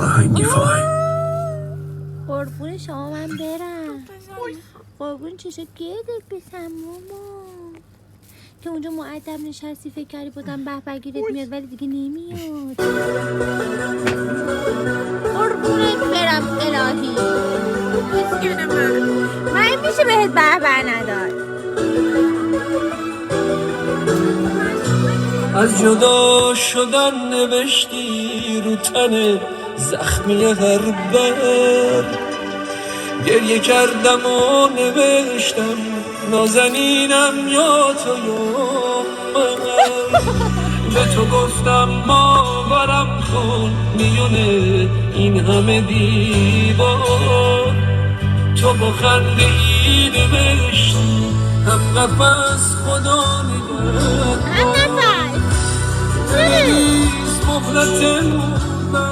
آهنگ فای. قربون شما من برم. قربون چشم گردت بسم ماما. که اونجا مؤدب نشستی فکر کردی بودم بهبگیرت میاد ولی دیگه نمیاد. قربونت برم الهی. مسکن من میشه بهت بهبر نداد. از جدا شدن نوشتی رو تن زخمی هر بر، گریه کردم و نوشتم نازنینم یا تو یا من. به تو گفتم باورم کن میونه این همه دیوار، تو با خنده ای نوشتی هم نفس خدا نگهدار. هم نفس مهلت